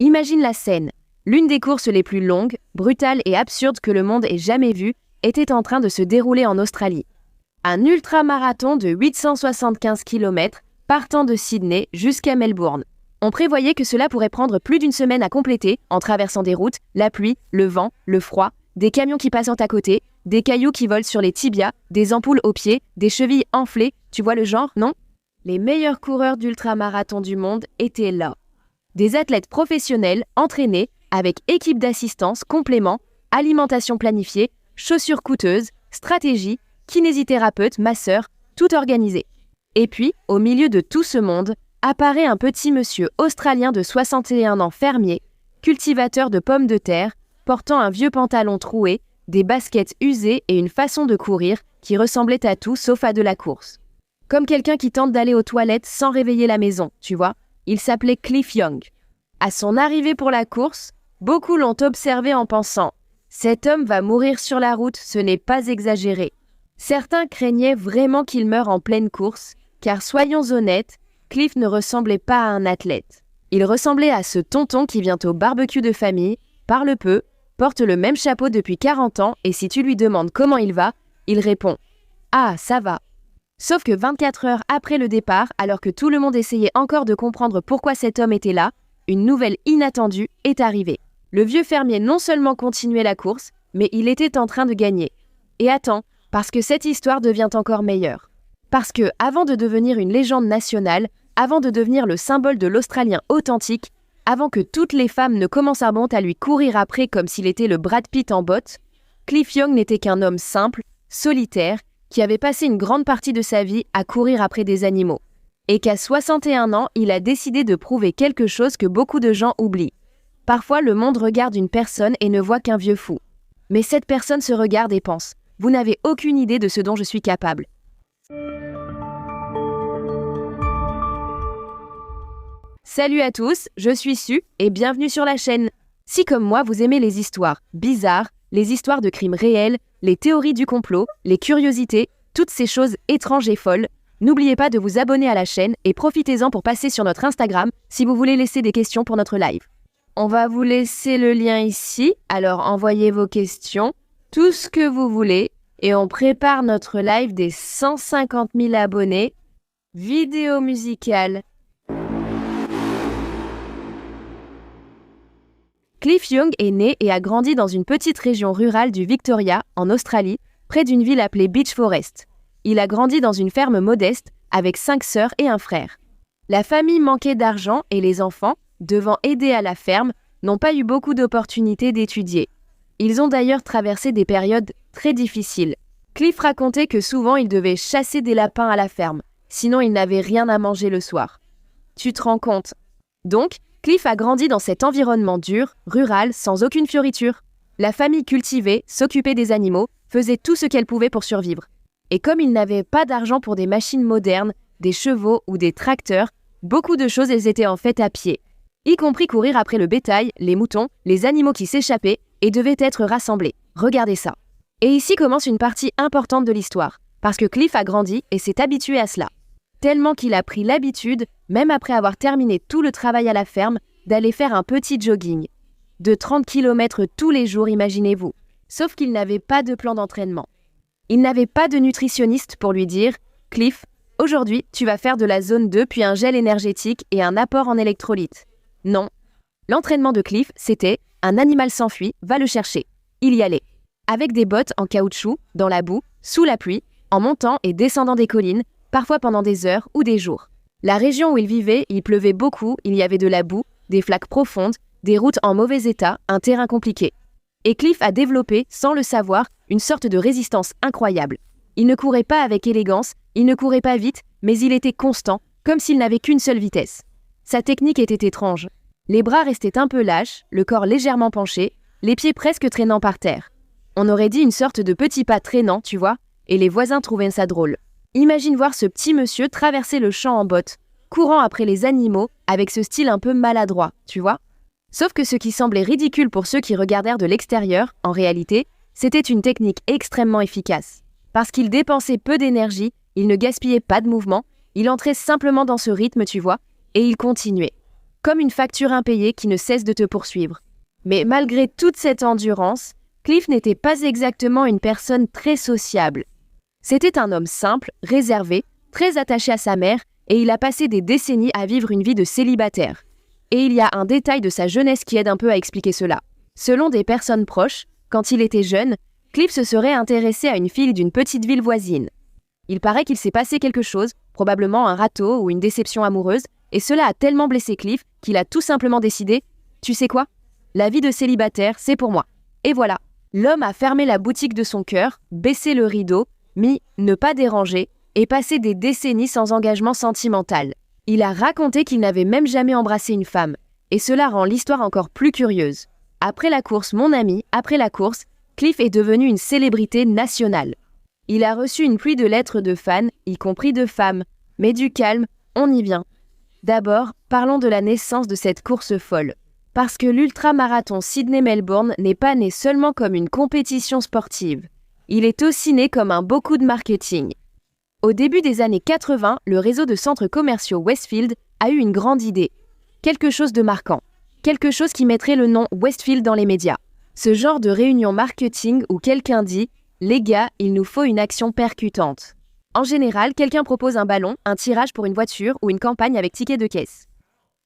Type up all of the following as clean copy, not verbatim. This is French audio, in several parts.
Imagine la scène. L'une des courses les plus longues, brutales et absurdes que le monde ait jamais vues était en train de se dérouler en Australie. Un ultramarathon de 875 km partant de Sydney jusqu'à Melbourne. On prévoyait que cela pourrait prendre plus d'une semaine à compléter en traversant des routes, la pluie, le vent, le froid, des camions qui passent à côté, des cailloux qui volent sur les tibias, des ampoules aux pieds, des chevilles enflées, tu vois le genre, non? Les meilleurs coureurs d'ultramarathon du monde étaient là. Des athlètes professionnels, entraînés, avec équipe d'assistance, compléments, alimentation planifiée, chaussures coûteuses, stratégie, kinésithérapeute, masseur, tout organisé. Et puis, au milieu de tout ce monde, apparaît un petit monsieur australien de 61 ans fermier, cultivateur de pommes de terre, portant un vieux pantalon troué, des baskets usées et une façon de courir qui ressemblait à tout sauf à de la course. Comme quelqu'un qui tente d'aller aux toilettes sans réveiller la maison, tu vois. Il s'appelait Cliff Young. À son arrivée pour la course, beaucoup l'ont observé en pensant « Cet homme va mourir sur la route, ce n'est pas exagéré ». Certains craignaient vraiment qu'il meure en pleine course, car soyons honnêtes, Cliff ne ressemblait pas à un athlète. Il ressemblait à ce tonton qui vient au barbecue de famille, parle peu, porte le même chapeau depuis 40 ans et si tu lui demandes comment il va, il répond « Ah, ça va ». Sauf que 24 heures après le départ, alors que tout le monde essayait encore de comprendre pourquoi cet homme était là, une nouvelle inattendue est arrivée. Le vieux fermier non seulement continuait la course, mais il était en train de gagner. Et attends, parce que cette histoire devient encore meilleure. Parce que, avant de devenir une légende nationale, avant de devenir le symbole de l'Australien authentique, avant que toutes les femmes ne commencent à lui courir après comme s'il était le Brad Pitt en bottes, Cliff Young n'était qu'un homme simple, solitaire, qui avait passé une grande partie de sa vie à courir après des animaux. Et qu'à 61 ans, il a décidé de prouver quelque chose que beaucoup de gens oublient. Parfois, le monde regarde une personne et ne voit qu'un vieux fou. Mais cette personne se regarde et pense « Vous n'avez aucune idée de ce dont je suis capable ». Salut à tous, je suis Su et bienvenue sur la chaîne. Si comme moi vous aimez les histoires bizarres, les histoires de crimes réels, les théories du complot, les curiosités, toutes ces choses étranges et folles, n'oubliez pas de vous abonner à la chaîne et profitez-en pour passer sur notre Instagram si vous voulez laisser des questions pour notre live. On va vous laisser le lien ici, alors envoyez vos questions, tout ce que vous voulez, et on prépare notre live des 150 000 abonnés. Vidéo musicale. Cliff Young est né et a grandi dans une petite région rurale du Victoria, en Australie, près d'une ville appelée Beach Forest. Il a grandi dans une ferme modeste, avec 5 sœurs et un frère. La famille manquait d'argent et les enfants, devant aider à la ferme, n'ont pas eu beaucoup d'opportunités d'étudier. Ils ont d'ailleurs traversé des périodes très difficiles. Cliff racontait que souvent il devait chasser des lapins à la ferme, sinon il n'avait rien à manger le soir. Tu te rends compte? Donc, Cliff a grandi dans cet environnement dur, rural, sans aucune fioriture. La famille cultivait, s'occupait des animaux, faisait tout ce qu'elle pouvait pour survivre. Et comme ils n'avaient pas d'argent pour des machines modernes, des chevaux ou des tracteurs, beaucoup de choses elles étaient en fait à pied. Y compris courir après le bétail, les moutons, les animaux qui s'échappaient et devaient être rassemblés. Regardez ça. Et ici commence une partie importante de l'histoire, parce que Cliff a grandi et s'est habitué à cela. Tellement qu'il a pris l'habitude, même après avoir terminé tout le travail à la ferme, d'aller faire un petit jogging. De 30 km tous les jours, imaginez-vous. Sauf qu'il n'avait pas de plan d'entraînement. Il n'avait pas de nutritionniste pour lui dire « Cliff, aujourd'hui, tu vas faire de la zone 2 puis un gel énergétique et un apport en électrolytes. » Non. L'entraînement de Cliff, c'était « Un animal s'enfuit, va le chercher. » Il y allait. Avec des bottes en caoutchouc, dans la boue, sous la pluie, en montant et descendant des collines, parfois pendant des heures ou des jours. La région où il vivait, il pleuvait beaucoup, il y avait de la boue, des flaques profondes, des routes en mauvais état, un terrain compliqué. Et Cliff a développé, sans le savoir, une sorte de résistance incroyable. Il ne courait pas avec élégance, il ne courait pas vite, mais il était constant, comme s'il n'avait qu'une seule vitesse. Sa technique était étrange. Les bras restaient un peu lâches, le corps légèrement penché, les pieds presque traînant par terre. On aurait dit une sorte de petit pas traînant, tu vois, et les voisins trouvaient ça drôle. Imagine voir ce petit monsieur traverser le champ en bottes, courant après les animaux, avec ce style un peu maladroit, tu vois. Sauf que ce qui semblait ridicule pour ceux qui regardèrent de l'extérieur, en réalité, c'était une technique extrêmement efficace. Parce qu'il dépensait peu d'énergie, il ne gaspillait pas de mouvement, il entrait simplement dans ce rythme, tu vois, et il continuait. comme une facture impayée qui ne cesse de te poursuivre. Mais malgré toute cette endurance, Cliff n'était pas exactement une personne très sociable. C'était un homme simple, réservé, très attaché à sa mère, et il a passé des décennies à vivre une vie de célibataire. Et il y a un détail de sa jeunesse qui aide un peu à expliquer cela. Selon des personnes proches, quand il était jeune, Cliff se serait intéressé à une fille d'une petite ville voisine. Il paraît qu'il s'est passé quelque chose, probablement un râteau ou une déception amoureuse, et cela a tellement blessé Cliff qu'il a tout simplement décidé « Tu sais quoi ? La vie de célibataire, c'est pour moi. » Et voilà. L'homme a fermé la boutique de son cœur, baissé le rideau, mis « ne pas déranger » et passé des décennies sans engagement sentimental. Il a raconté qu'il n'avait même jamais embrassé une femme, et cela rend l'histoire encore plus curieuse. Après la course, mon ami, après la course, Cliff est devenu une célébrité nationale. Il a reçu une pluie de lettres de fans, y compris de femmes. Mais du calme, on y vient. D'abord, parlons de la naissance de cette course folle. Parce que l'ultramarathon Sydney-Melbourne n'est pas né seulement comme une compétition sportive. Il est aussi né comme un beau coup de marketing. Au début des années 80, le réseau de centres commerciaux Westfield a eu une grande idée. Quelque chose de marquant. Quelque chose qui mettrait le nom Westfield dans les médias. Ce genre de réunion marketing où quelqu'un dit « Les gars, il nous faut une action percutante ». En général, quelqu'un propose un ballon, un tirage pour une voiture ou une campagne avec ticket de caisse.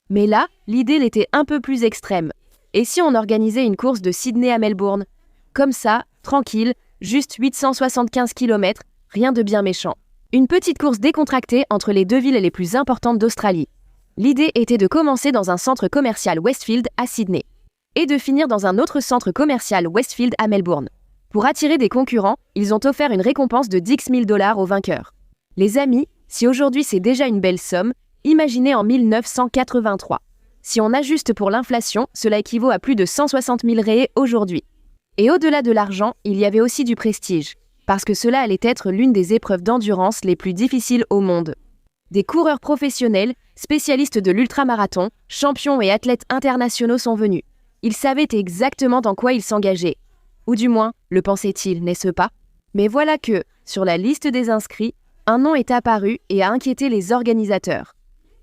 Mais là, l'idée l'était un peu plus extrême. Et si on organisait une course de Sydney à Melbourne ? Comme ça, tranquille, juste 875 km, rien de bien méchant. Une petite course décontractée entre les deux villes les plus importantes d'Australie. L'idée était de commencer dans un centre commercial Westfield à Sydney et de finir dans un autre centre commercial Westfield à Melbourne. Pour attirer des concurrents, ils ont offert une récompense de 10 000 $ aux vainqueurs. Les amis, si aujourd'hui c'est déjà une belle somme, imaginez en 1983. Si on ajuste pour l'inflation, cela équivaut à plus de 160 000 raies aujourd'hui. Et au-delà de l'argent, il y avait aussi du prestige, parce que cela allait être l'une des épreuves d'endurance les plus difficiles au monde. Des coureurs professionnels, spécialistes de l'ultramarathon, champions et athlètes internationaux sont venus. Ils savaient exactement dans quoi ils s'engageaient. Ou du moins, le pensaient-ils, n'est-ce pas ? Mais voilà que, sur la liste des inscrits, un nom est apparu et a inquiété les organisateurs.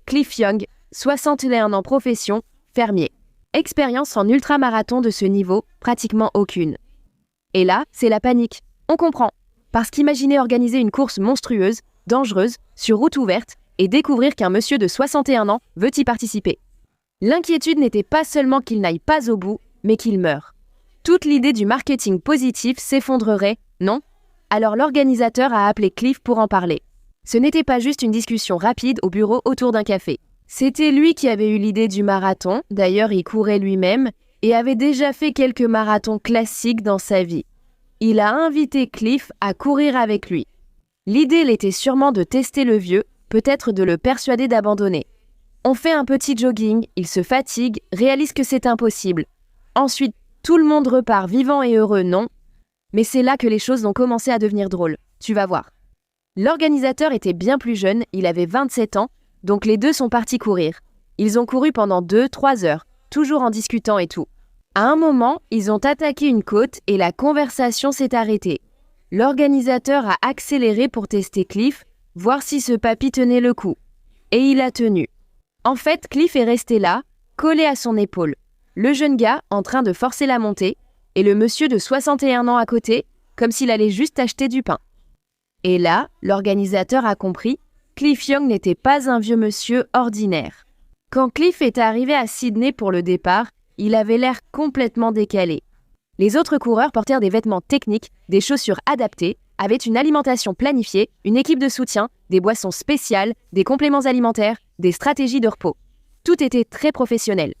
Cliff Young, 61 ans profession, fermier. Expérience en ultramarathon de ce niveau, pratiquement aucune. Et là, c'est la panique. On comprend. Parce qu'imaginez organiser une course monstrueuse, dangereuse, sur route ouverte, et découvrir qu'un monsieur de 61 ans veut y participer. L'inquiétude n'était pas seulement qu'il n'aille pas au bout, mais qu'il meure. Toute l'idée du marketing positif s'effondrerait, non ? Alors l'organisateur a appelé Cliff pour en parler. Ce n'était pas juste une discussion rapide au bureau autour d'un café. C'était lui qui avait eu l'idée du marathon, d'ailleurs il courait lui-même, et avait déjà fait quelques marathons classiques dans sa vie. Il a invité Cliff à courir avec lui. L'idée l'était sûrement de tester le vieux, peut-être de le persuader d'abandonner. On fait un petit jogging, il se fatigue, réalise que c'est impossible. Ensuite, tout le monde repart vivant et heureux, non ? Mais c'est là que les choses ont commencé à devenir drôles, tu vas voir. L'organisateur était bien plus jeune, il avait 27 ans, donc les deux sont partis courir. Ils ont couru pendant 2-3 heures, toujours en discutant et tout. À un moment, ils ont attaqué une côte et la conversation s'est arrêtée. L'organisateur a accéléré pour tester Cliff, voir si ce papy tenait le coup. Et il a tenu. En fait, Cliff est resté là, collé à son épaule. Le jeune gars en train de forcer la montée, et le monsieur de 61 ans à côté, comme s'il allait juste acheter du pain. Et là, l'organisateur a compris, Cliff Young n'était pas un vieux monsieur ordinaire. Quand Cliff est arrivé à Sydney pour le départ, il avait l'air complètement décalé. Les autres coureurs portèrent des vêtements techniques, des chaussures adaptées, avaient une alimentation planifiée, une équipe de soutien, des boissons spéciales, des compléments alimentaires, des stratégies de repos. Tout était très professionnel.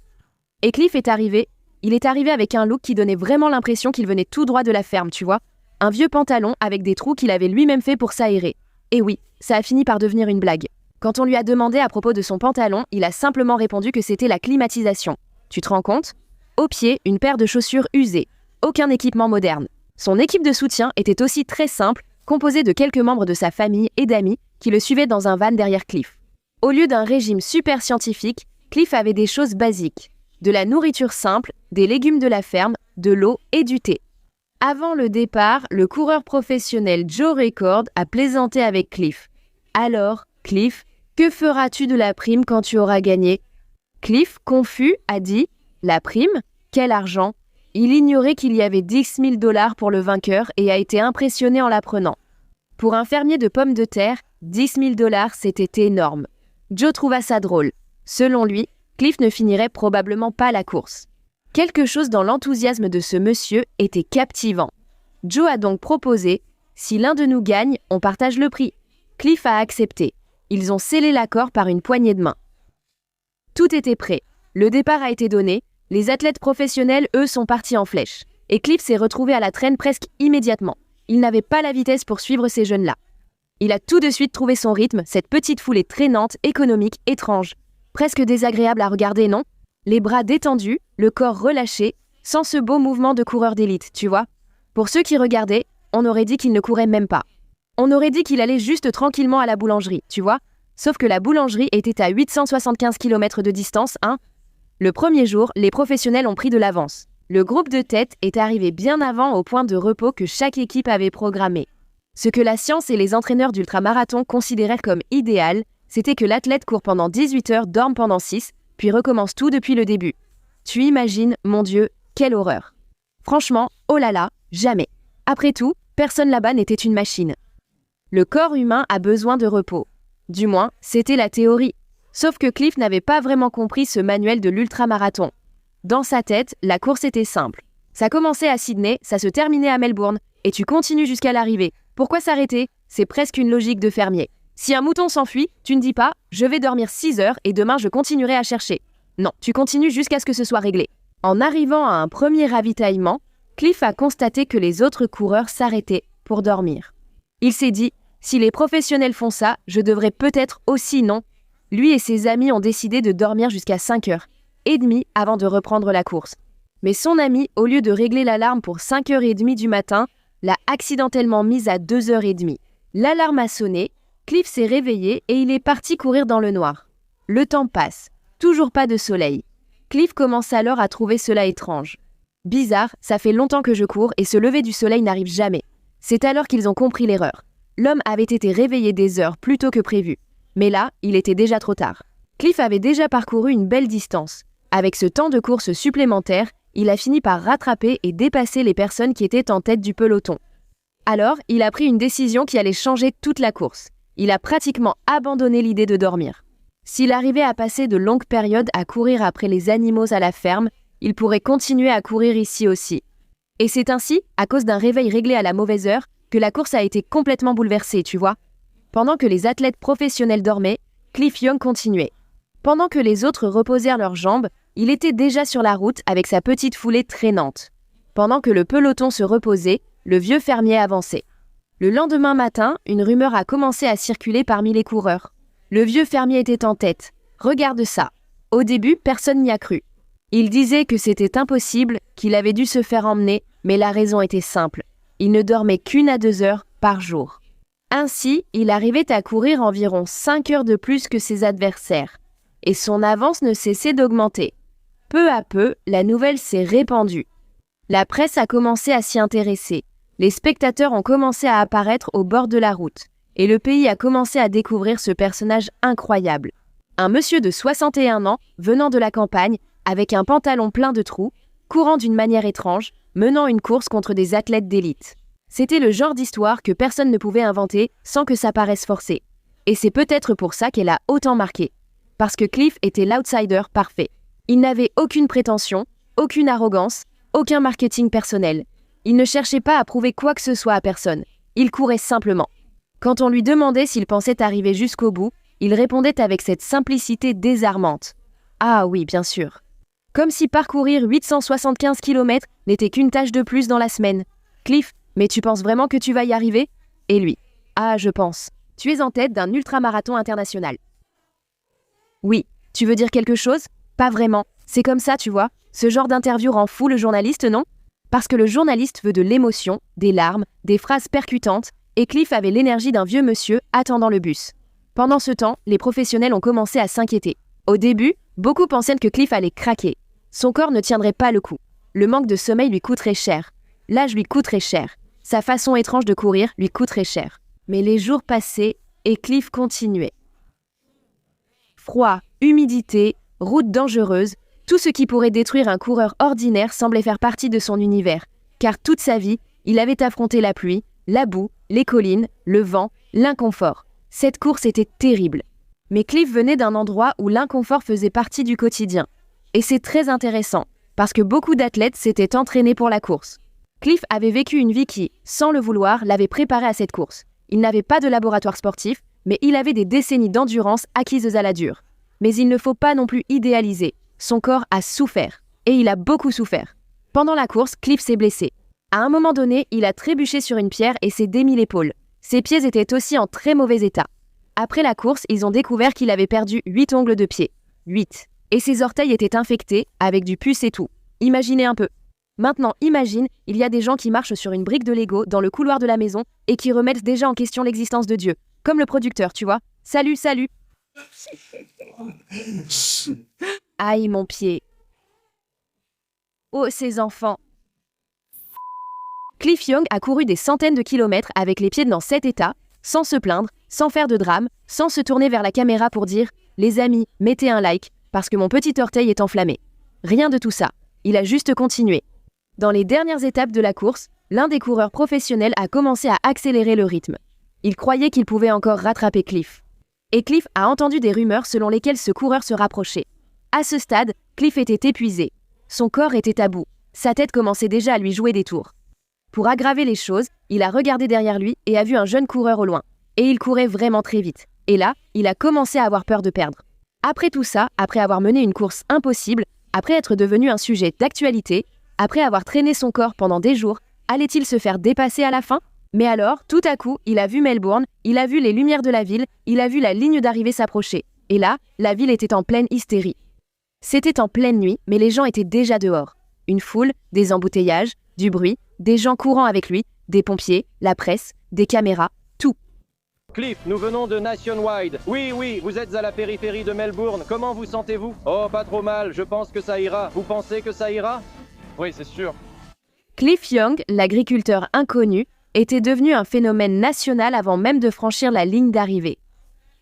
Et Cliff est arrivé, il est arrivé avec un look qui donnait vraiment l'impression qu'il venait tout droit de la ferme, tu vois. Un vieux pantalon avec des trous qu'il avait lui-même fait pour s'aérer. Et oui, ça a fini par devenir une blague. Quand on lui a demandé à propos de son pantalon, il a simplement répondu que c'était la climatisation. Tu te rends compte ? Au pied, une paire de chaussures usées. Aucun équipement moderne. Son équipe de soutien était aussi très simple, composée de quelques membres de sa famille et d'amis qui le suivaient dans un van derrière Cliff. Au lieu d'un régime super scientifique, Cliff avait des choses basiques. De la nourriture simple, des légumes de la ferme, de l'eau et du thé. Avant le départ, le coureur professionnel Joe Record a plaisanté avec Cliff. Alors, Cliff, que feras-tu de la prime quand tu auras gagné ? Cliff, confus, a dit « La prime ? Quel argent ?» Il ignorait qu'il y avait 10 000 $ pour le vainqueur et a été impressionné en l'apprenant. Pour un fermier de pommes de terre, 10 000 $, c'était énorme. Joe trouva ça drôle. Selon lui, Cliff ne finirait probablement pas la course. Quelque chose dans l'enthousiasme de ce monsieur était captivant. Joe a donc proposé « Si l'un de nous gagne, on partage le prix ». Cliff a accepté. Ils ont scellé l'accord par une poignée de main. Tout était prêt. Le départ a été donné. Les athlètes professionnels, eux, sont partis en flèche. Et Cliff s'est retrouvé à la traîne presque immédiatement. Il n'avait pas la vitesse pour suivre ces jeunes-là. Il a tout de suite trouvé son rythme, cette petite foulée traînante, économique, étrange. Presque désagréable à regarder, non ? Les bras détendus, le corps relâché, sans ce beau mouvement de coureur d'élite, tu vois ? Pour ceux qui regardaient, on aurait dit qu'il ne courait même pas. On aurait dit qu'il allait juste tranquillement à la boulangerie, tu vois ? Sauf que la boulangerie était à 875 km de distance, hein ? Le premier jour, les professionnels ont pris de l'avance. Le groupe de tête est arrivé bien avant au point de repos que chaque équipe avait programmé. Ce que la science et les entraîneurs d'ultramarathon considérèrent comme idéal, c'était que l'athlète court pendant 18 heures, dorme pendant 6, puis recommence tout depuis le début. Tu imagines, mon Dieu, quelle horreur. Franchement, oh là là, jamais. Après tout, personne là-bas n'était une machine. Le corps humain a besoin de repos. Du moins, c'était la théorie. Sauf que Cliff n'avait pas vraiment compris ce manuel de l'ultramarathon. Dans sa tête, la course était simple. Ça commençait à Sydney, ça se terminait à Melbourne, et tu continues jusqu'à l'arrivée. Pourquoi s'arrêter ? C'est presque une logique de fermier. Si un mouton s'enfuit, tu ne dis pas « je vais dormir 6 heures et demain je continuerai à chercher ». Non, tu continues jusqu'à ce que ce soit réglé. En arrivant à un premier ravitaillement, Cliff a constaté que les autres coureurs s'arrêtaient pour dormir. Il s'est dit « si les professionnels font ça, je devrais peut-être aussi, non ?» Lui et ses amis ont décidé de dormir jusqu'à 5h30 avant de reprendre la course. Mais son ami, au lieu de régler l'alarme pour 5h30 du matin, l'a accidentellement mise à 2h30. L'alarme a sonné, Cliff s'est réveillé et il est parti courir dans le noir. Le temps passe, toujours pas de soleil. Cliff commence alors à trouver cela étrange. Bizarre, ça fait longtemps que je cours et ce lever du soleil n'arrive jamais. C'est alors qu'ils ont compris l'erreur. L'homme avait été réveillé des heures plus tôt que prévu. Mais là, il était déjà trop tard. Cliff avait déjà parcouru une belle distance. Avec ce temps de course supplémentaire, il a fini par rattraper et dépasser les personnes qui étaient en tête du peloton. Alors, il a pris une décision qui allait changer toute la course. Il a pratiquement abandonné l'idée de dormir. S'il arrivait à passer de longues périodes à courir après les animaux à la ferme, il pourrait continuer à courir ici aussi. Et c'est ainsi, à cause d'un réveil réglé à la mauvaise heure, que la course a été complètement bouleversée, tu vois. Pendant que les athlètes professionnels dormaient, Cliff Young continuait. Pendant que les autres reposèrent leurs jambes, il était déjà sur la route avec sa petite foulée traînante. Pendant que le peloton se reposait, le vieux fermier avançait. Le lendemain matin, une rumeur a commencé à circuler parmi les coureurs. Le vieux fermier était en tête. Regarde ça. Au début, personne n'y a cru. Il disait que c'était impossible, qu'il avait dû se faire emmener, mais la raison était simple. Il ne dormait qu'1 à 2 heures par jour. Ainsi, il arrivait à courir environ 5 heures de plus que ses adversaires. Et son avance ne cessait d'augmenter. Peu à peu, la nouvelle s'est répandue. La presse a commencé à s'y intéresser. Les spectateurs ont commencé à apparaître au bord de la route. Et le pays a commencé à découvrir ce personnage incroyable. Un monsieur de 61 ans, venant de la campagne, avec un pantalon plein de trous, courant d'une manière étrange, menant une course contre des athlètes d'élite. C'était le genre d'histoire que personne ne pouvait inventer sans que ça paraisse forcé. Et c'est peut-être pour ça qu'elle a autant marqué. Parce que Cliff était l'outsider parfait. Il n'avait aucune prétention, aucune arrogance, aucun marketing personnel. Il ne cherchait pas à prouver quoi que ce soit à personne. Il courait simplement. Quand on lui demandait s'il pensait arriver jusqu'au bout, il répondait avec cette simplicité désarmante. Ah oui, bien sûr. Comme si parcourir 875 km n'était qu'une tâche de plus dans la semaine. Cliff, mais tu penses vraiment que tu vas y arriver ? Et lui, ah, je pense. Tu es en tête d'un ultramarathon international. Oui, tu veux dire quelque chose ? Pas vraiment. C'est comme ça, tu vois. Ce genre d'interview rend fou le journaliste, non ? Parce que le journaliste veut de l'émotion, des larmes, des phrases percutantes, et Cliff avait l'énergie d'un vieux monsieur attendant le bus. Pendant ce temps, les professionnels ont commencé à s'inquiéter. Au début, beaucoup pensaient que Cliff allait craquer. Son corps ne tiendrait pas le coup. Le manque de sommeil lui coûterait cher. L'âge lui coûterait cher. Sa façon étrange de courir lui coûterait cher. Mais les jours passaient et Cliff continuait. Froid, humidité, routes dangereuses, tout ce qui pourrait détruire un coureur ordinaire semblait faire partie de son univers, car toute sa vie, il avait affronté la pluie, la boue, les collines, le vent, l'inconfort. Cette course était terrible. Mais Cliff venait d'un endroit où l'inconfort faisait partie du quotidien. Et c'est très intéressant, parce que beaucoup d'athlètes s'étaient entraînés pour la course. Cliff avait vécu une vie qui, sans le vouloir, l'avait préparé à cette course. Il n'avait pas de laboratoire sportif, mais il avait des décennies d'endurance acquises à la dure. Mais il ne faut pas non plus idéaliser. Son corps a souffert. Et il a beaucoup souffert. Pendant la course, Cliff s'est blessé. À un moment donné, il a trébuché sur une pierre et s'est démis l'épaule. Ses pieds étaient aussi en très mauvais état. Après la course, ils ont découvert qu'il avait perdu 8 ongles de pied. 8. Et ses orteils étaient infectés, avec du pus et tout. Imaginez un peu. Maintenant, imagine, il y a des gens qui marchent sur une brique de Lego dans le couloir de la maison et qui remettent déjà en question l'existence de Dieu. Comme le producteur, tu vois. Salut, salut. Aïe, mon pied. Oh, ces enfants. Cliff Young a couru des centaines de kilomètres avec les pieds dans cet état, sans se plaindre, sans faire de drame, sans se tourner vers la caméra pour dire « Les amis, mettez un like, parce que mon petit orteil est enflammé ». Rien de tout ça. Il a juste continué. Dans les dernières étapes de la course, l'un des coureurs professionnels a commencé à accélérer le rythme. Il croyait qu'il pouvait encore rattraper Cliff. Et Cliff a entendu des rumeurs selon lesquelles ce coureur se rapprochait. À ce stade, Cliff était épuisé. Son corps était à bout. Sa tête commençait déjà à lui jouer des tours. Pour aggraver les choses, il a regardé derrière lui et a vu un jeune coureur au loin. Et il courait vraiment très vite. Et là, il a commencé à avoir peur de perdre. Après tout ça, après avoir mené une course impossible, après être devenu un sujet d'actualité, après avoir traîné son corps pendant des jours, allait-il se faire dépasser à la fin ? Mais alors, tout à coup, il a vu Melbourne, il a vu les lumières de la ville, il a vu la ligne d'arrivée s'approcher. Et là, la ville était en pleine hystérie. C'était en pleine nuit, mais les gens étaient déjà dehors. Une foule, des embouteillages, du bruit, des gens courant avec lui, des pompiers, la presse, des caméras, tout. Cliff, nous venons de Nationwide. Oui, vous êtes à la périphérie de Melbourne. Comment vous sentez-vous? Oh, pas trop mal, je pense que ça ira. Vous pensez que ça ira? Oui, c'est sûr. Cliff Young, l'agriculteur inconnu, était devenu un phénomène national avant même de franchir la ligne d'arrivée.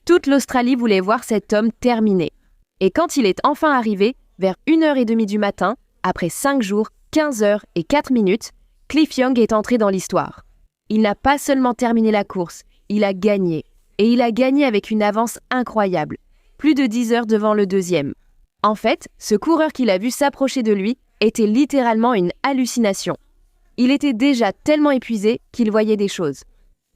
Toute l'Australie voulait voir cet homme terminer. Et quand il est enfin arrivé, vers 1h30 du matin, après 5 jours, 15 heures et 4 minutes, Cliff Young est entré dans l'histoire. Il n'a pas seulement terminé la course, il a gagné. Et il a gagné avec une avance incroyable. Plus de 10 heures devant le deuxième. En fait, ce coureur qu'il a vu s'approcher de lui était littéralement une hallucination. Il était déjà tellement épuisé qu'il voyait des choses.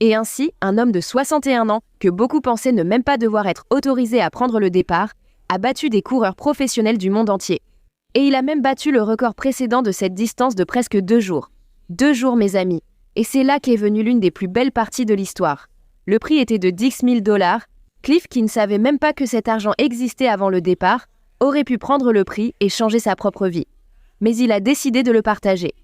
Et ainsi, un homme de 61 ans, que beaucoup pensaient ne même pas devoir être autorisé à prendre le départ, a battu des coureurs professionnels du monde entier. Et il a même battu le record précédent de cette distance de presque 2 jours. 2 jours, mes amis. Et c'est là qu'est venue l'une des plus belles parties de l'histoire. Le prix était de 10 000 $. Cliff, qui ne savait même pas que cet argent existait avant le départ, aurait pu prendre le prix et changer sa propre vie. Mais il a décidé de le partager.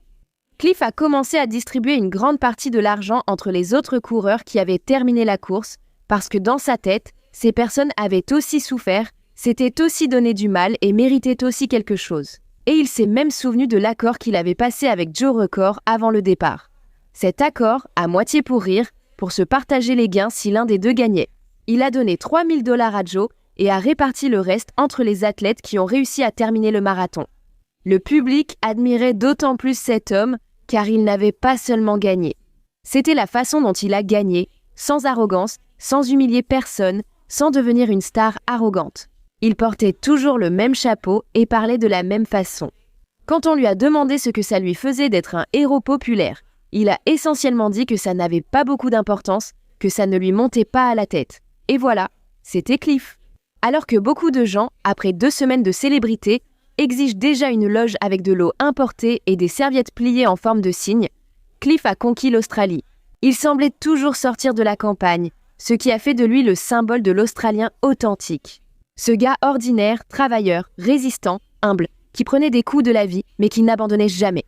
Cliff a commencé à distribuer une grande partie de l'argent entre les autres coureurs qui avaient terminé la course, parce que dans sa tête, ces personnes avaient aussi souffert, s'étaient aussi donné du mal et méritaient aussi quelque chose. Et il s'est même souvenu de l'accord qu'il avait passé avec Joe Record avant le départ. Cet accord, à moitié pour rire, pour se partager les gains si l'un des deux gagnait. Il a donné 3 000 $ à Joe et a réparti le reste entre les athlètes qui ont réussi à terminer le marathon. Le public admirait d'autant plus cet homme car il n'avait pas seulement gagné. C'était la façon dont il a gagné, sans arrogance, sans humilier personne, sans devenir une star arrogante. Il portait toujours le même chapeau et parlait de la même façon. Quand on lui a demandé ce que ça lui faisait d'être un héros populaire, il a essentiellement dit que ça n'avait pas beaucoup d'importance, que ça ne lui montait pas à la tête. Et voilà, c'était Cliff. Alors que beaucoup de gens, après 2 semaines de célébrité, exigent déjà une loge avec de l'eau importée et des serviettes pliées en forme de cygne, Cliff a conquis l'Australie. Il semblait toujours sortir de la campagne, ce qui a fait de lui le symbole de l'Australien authentique. Ce gars ordinaire, travailleur, résistant, humble, qui prenait des coups de la vie, mais qui n'abandonnait jamais.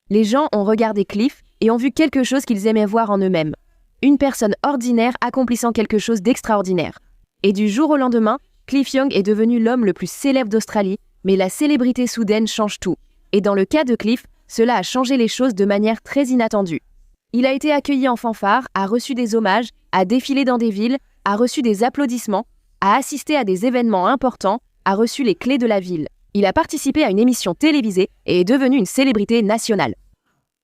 Les gens ont regardé Cliff et ont vu quelque chose qu'ils aimaient voir en eux-mêmes. Une personne ordinaire accomplissant quelque chose d'extraordinaire. Et du jour au lendemain, Cliff Young est devenu l'homme le plus célèbre d'Australie, mais la célébrité soudaine change tout. Et dans le cas de Cliff, cela a changé les choses de manière très inattendue. Il a été accueilli en fanfare, a reçu des hommages, a défilé dans des villes, a reçu des applaudissements, a assisté à des événements importants, a reçu les clés de la ville. Il a participé à une émission télévisée et est devenu une célébrité nationale.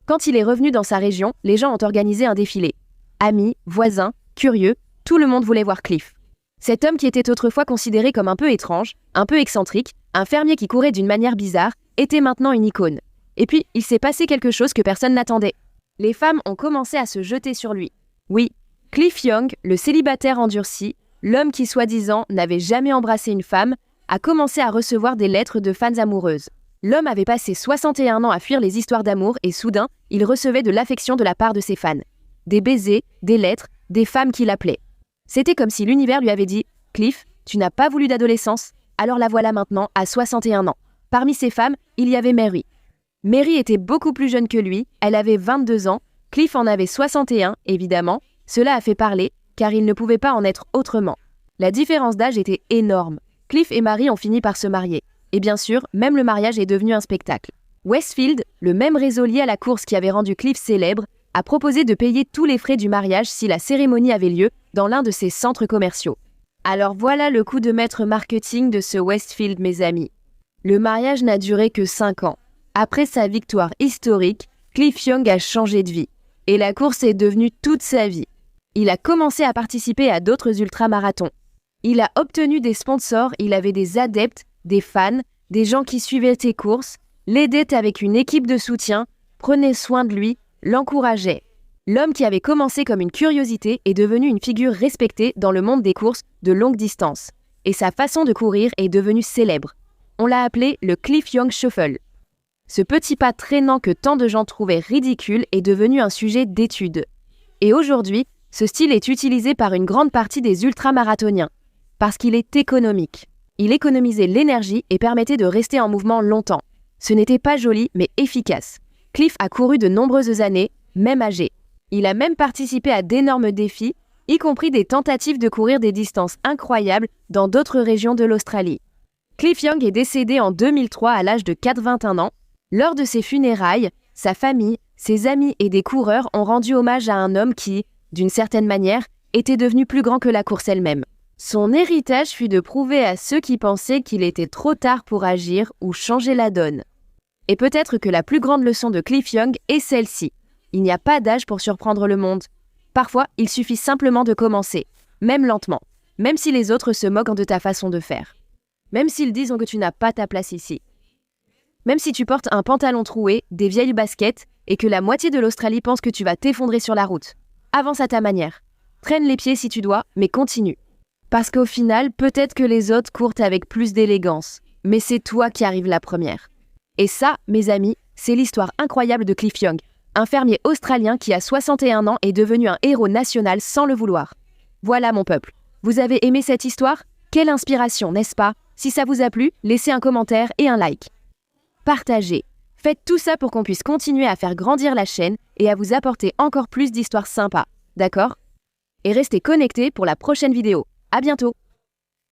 Quand il est revenu dans sa région, les gens ont organisé un défilé. Amis, voisins, curieux, tout le monde voulait voir Cliff. Cet homme qui était autrefois considéré comme un peu étrange, un peu excentrique, un fermier qui courait d'une manière bizarre, était maintenant une icône. Et puis, il s'est passé quelque chose que personne n'attendait. Les femmes ont commencé à se jeter sur lui. Oui, Cliff Young, le célibataire endurci, l'homme qui soi-disant n'avait jamais embrassé une femme, a commencé à recevoir des lettres de fans amoureuses. L'homme avait passé 61 ans à fuir les histoires d'amour et soudain, il recevait de l'affection de la part de ses fans. Des baisers, des lettres, des femmes qui l'appelaient. C'était comme si l'univers lui avait dit « Cliff, tu n'as pas voulu d'adolescence, alors la voilà maintenant à 61 ans. » Parmi ces femmes, il y avait Mary. Mary était beaucoup plus jeune que lui, elle avait 22 ans, Cliff en avait 61, évidemment. Cela a fait parler, car il ne pouvait pas en être autrement. La différence d'âge était énorme. Cliff et Mary ont fini par se marier. Et bien sûr, même le mariage est devenu un spectacle. Westfield, le même réseau lié à la course qui avait rendu Cliff célèbre, a proposé de payer tous les frais du mariage si la cérémonie avait lieu dans l'un de ses centres commerciaux. Alors voilà le coup de maître marketing de ce Westfield, mes amis. Le mariage n'a duré que 5 ans. Après sa victoire historique, Cliff Young a changé de vie. Et la course est devenue toute sa vie. Il a commencé à participer à d'autres ultramarathons. Il a obtenu des sponsors, il avait des adeptes, des fans, des gens qui suivaient ses courses, l'aidaient avec une équipe de soutien, prenaient soin de lui, l'encourageaient. L'homme qui avait commencé comme une curiosité est devenu une figure respectée dans le monde des courses de longue distance. Et sa façon de courir est devenue célèbre. On l'a appelé le Cliff Young Shuffle. Ce petit pas traînant que tant de gens trouvaient ridicule est devenu un sujet d'étude. Et aujourd'hui, ce style est utilisé par une grande partie des ultramarathoniens, parce qu'il est économique. Il économisait l'énergie et permettait de rester en mouvement longtemps. Ce n'était pas joli, mais efficace. Cliff a couru de nombreuses années, même âgé. Il a même participé à d'énormes défis, y compris des tentatives de courir des distances incroyables dans d'autres régions de l'Australie. Cliff Young est décédé en 2003 à l'âge de 81 ans. Lors de ses funérailles, sa famille, ses amis et des coureurs ont rendu hommage à un homme qui, d'une certaine manière, était devenu plus grand que la course elle-même. Son héritage fut de prouver à ceux qui pensaient qu'il était trop tard pour agir ou changer la donne. Et peut-être que la plus grande leçon de Cliff Young est celle-ci. Il n'y a pas d'âge pour surprendre le monde. Parfois, il suffit simplement de commencer, même lentement, même si les autres se moquent de ta façon de faire. Même s'ils disent que tu n'as pas ta place ici. Même si tu portes un pantalon troué, des vieilles baskets, et que la moitié de l'Australie pense que tu vas t'effondrer sur la route. Avance à ta manière. Traîne les pieds si tu dois, mais continue. Parce qu'au final, peut-être que les autres courent avec plus d'élégance, mais c'est toi qui arrives la première. Et ça, mes amis, c'est l'histoire incroyable de Cliff Young, un fermier australien qui à 61 ans est devenu un héros national sans le vouloir. Voilà mon peuple. Vous avez aimé cette histoire ? Quelle inspiration, n'est-ce pas ? Si ça vous a plu, laissez un commentaire et un like. Partagez. Faites tout ça pour qu'on puisse continuer à faire grandir la chaîne et à vous apporter encore plus d'histoires sympas. D'accord ? Et restez connectés pour la prochaine vidéo. À bientôt!